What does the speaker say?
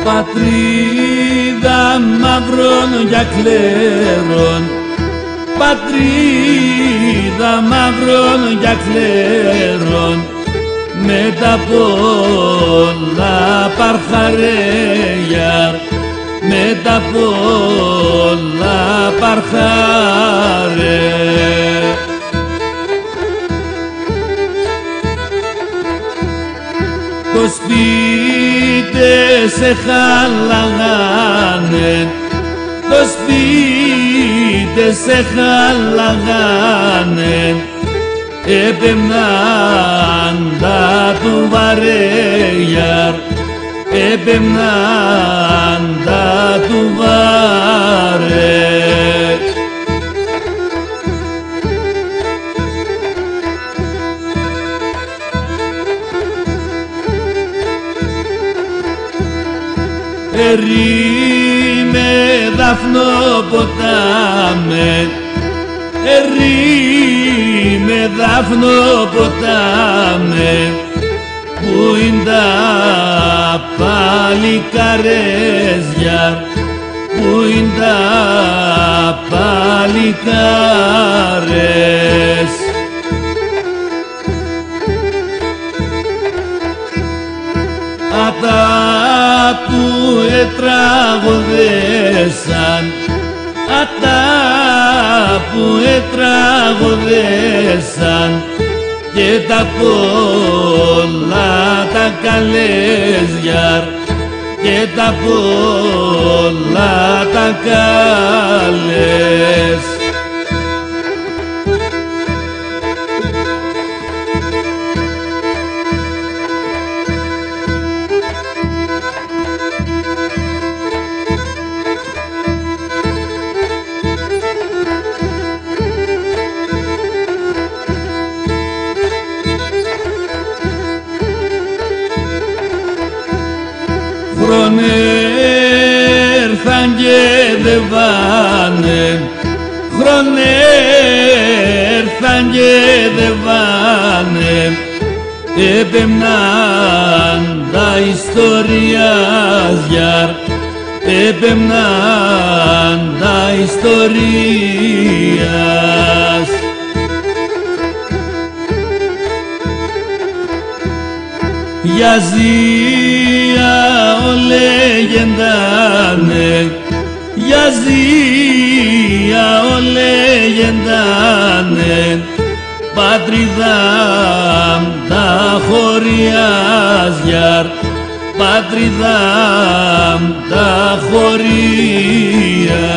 Πατρίδα μαύρων για κλέρων, πατρίδα μαύρων για κλέρων, με τα πολλά παρχαρέγιαρ, με τα πολλά παρχαρέ. Το σπίτι σε χαλαγάνε, το σπίτι σε χαλαγάνε, έπαιναν τα του βαρέγιαρ, έπαιναν τα του βαρέ. Ερήμε δάφνο ποτάμε, ερήμε δάφνο ποτάμε, που είναι τα παλικαρέζια, που είναι τα παλικαρές. Ατά που ετραγωδέσαν, ατά που ετραγωδέσαν, και τα πολλά τα καλέζιαρ, και τα πολλά τα καλές. Χρονέρθαν και δε βάνε, χρονέρθαν και δε βάνε, έπαιναν τα ιστοριάζιαρ, έπαιναν τα ιστορίας. Για ζία ο λέγεντανε, για ζία ο λέγεντανε, πατριδάμ τα χωριάζιαρ, πατριδάμ τα χωρία.